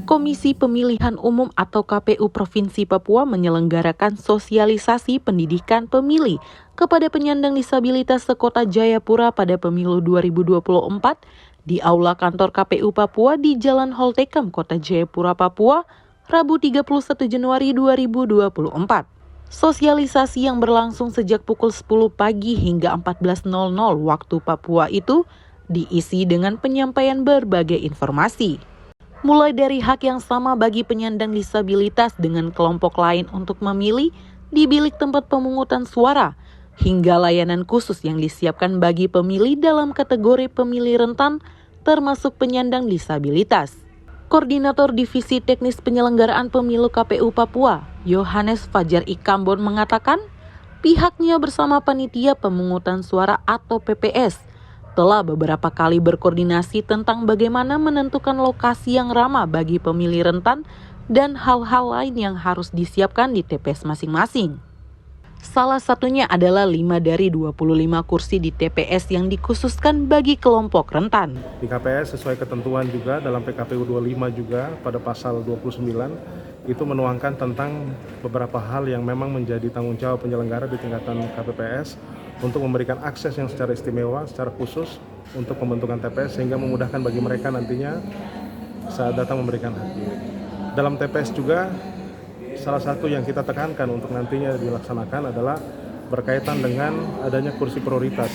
Komisi Pemilihan Umum atau KPU Provinsi Papua menyelenggarakan sosialisasi pendidikan pemilih kepada penyandang disabilitas sekota Jayapura pada pemilu 2024 di Aula Kantor KPU Papua di Jalan Holtekem, Kota Jayapura, Papua, Rabu 31 Januari 2024. Sosialisasi yang berlangsung sejak pukul 10 pagi hingga 14.00 waktu Papua itu diisi dengan penyampaian berbagai informasi. Mulai dari hak yang sama bagi penyandang disabilitas dengan kelompok lain untuk memilih di bilik tempat pemungutan suara, hingga layanan khusus yang disiapkan bagi pemilih dalam kategori pemilih rentan termasuk penyandang disabilitas. Koordinator Divisi Teknis Penyelenggaraan Pemilu KPU Papua, Yohanes Fajar Ikambon mengatakan, pihaknya bersama Panitia Pemungutan Suara atau PPS telah beberapa kali berkoordinasi tentang bagaimana menentukan lokasi yang ramah bagi pemilih rentan dan hal-hal lain yang harus disiapkan di TPS masing-masing. Salah satunya adalah 5 dari 25 kursi di TPS yang dikhususkan bagi kelompok rentan. Di KPS sesuai ketentuan juga dalam PKPU 25 juga pada pasal 29 itu menuangkan tentang beberapa hal yang memang menjadi tanggung jawab penyelenggara di tingkatan KPPS untuk memberikan akses yang secara istimewa, secara khusus untuk pembentukan TPS sehingga memudahkan bagi mereka nantinya saat datang memberikan hak pilih. Dalam TPS juga salah satu yang kita tekankan untuk nantinya dilaksanakan adalah berkaitan dengan adanya kursi prioritas.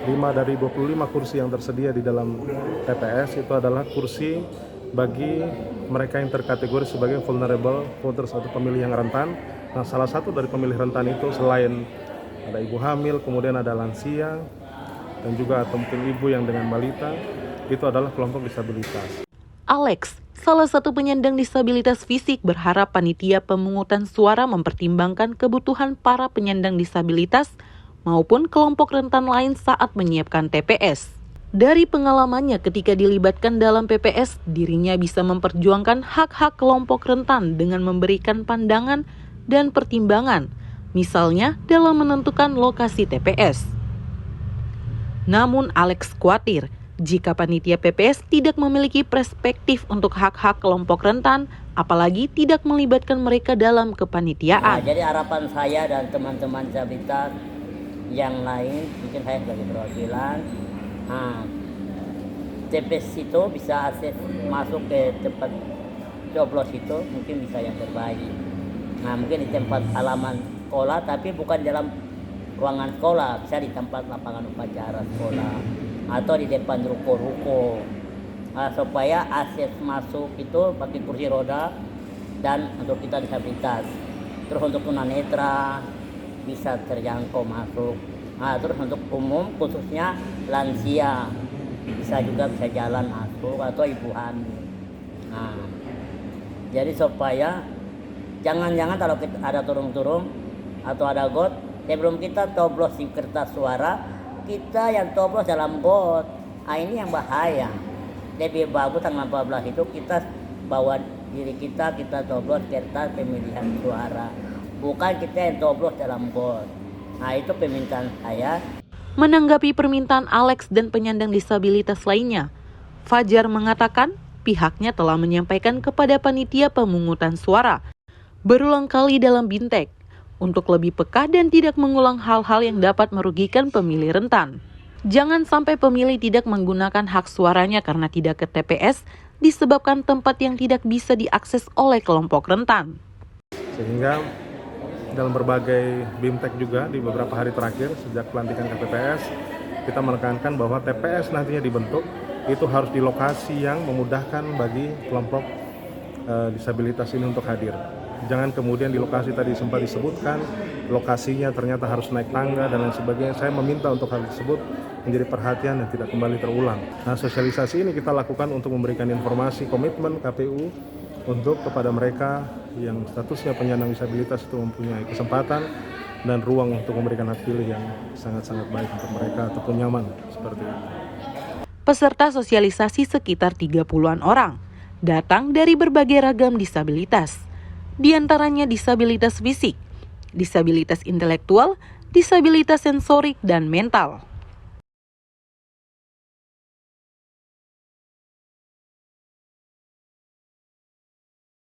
5 dari 25 kursi yang tersedia di dalam TPS itu adalah kursi bagi mereka yang terkategori sebagai vulnerable voters atau pemilih yang rentan. Nah, salah satu dari pemilih rentan itu selain ada ibu hamil, kemudian ada lansia, dan juga atau mungkin ibu yang dengan balita, itu adalah kelompok disabilitas. Alex, salah satu penyandang disabilitas fisik, berharap panitia pemungutan suara mempertimbangkan kebutuhan para penyandang disabilitas maupun kelompok rentan lain saat menyiapkan TPS. Dari pengalamannya ketika dilibatkan dalam PPS, dirinya bisa memperjuangkan hak-hak kelompok rentan dengan memberikan pandangan dan pertimbangan, misalnya dalam menentukan lokasi TPS. Namun Alex khawatir jika panitia PPS tidak memiliki perspektif untuk hak-hak kelompok rentan, apalagi tidak melibatkan mereka dalam kepanitiaan. Jadi harapan saya dan teman-teman disabilitas yang lain, mungkin saya sebagai perwakilan, TPS itu bisa akses masuk ke tempat coblos itu mungkin bisa yang terbaik. Nah, mungkin di tempat halaman sekolah, tapi bukan dalam ruangan sekolah, bisa di tempat lapangan upacara sekolah atau di depan ruko-ruko, supaya akses masuk itu pakai kursi roda dan untuk kita disabilitas. Terus untuk tunanetra bisa terjangkau masuk. Terus untuk umum khususnya lansia bisa jalan masuk atau ibu hamil. Jadi supaya jangan-jangan kalau ada turun-turun atau ada got, sebelum kita coblos di kertas suara, kita yang coblos dalam got. Ini yang bahaya. Lebih bagus tanggal 14 itu kita bawa diri kita coblos kertas pemilihan suara. Bukan kita yang coblos dalam got. Itu permintaan saya. Menanggapi permintaan Alex dan penyandang disabilitas lainnya, Fajar mengatakan pihaknya telah menyampaikan kepada panitia pemungutan suara berulang kali dalam Bintek untuk lebih peka dan tidak mengulang hal-hal yang dapat merugikan pemilih rentan. Jangan sampai pemilih tidak menggunakan hak suaranya karena tidak ke TPS disebabkan tempat yang tidak bisa diakses oleh kelompok rentan. Sehingga dalam berbagai BIMTEK juga di beberapa hari terakhir sejak pelantikan KPPS, kita menekankan bahwa TPS nantinya dibentuk itu harus di lokasi yang memudahkan bagi kelompok disabilitas ini untuk hadir. Jangan kemudian di lokasi tadi sempat disebutkan, lokasinya ternyata harus naik tangga dan lain sebagainya. Saya meminta untuk hal tersebut menjadi perhatian dan tidak kembali terulang. Nah, sosialisasi ini kita lakukan untuk memberikan informasi komitmen KPU untuk kepada mereka yang statusnya penyandang disabilitas itu mempunyai kesempatan dan ruang untuk memberikan hak pilih yang sangat-sangat baik untuk mereka ataupun nyaman seperti itu. Peserta sosialisasi sekitar 30-an orang datang dari berbagai ragam disabilitas, di antaranya disabilitas fisik, disabilitas intelektual, disabilitas sensorik, dan mental.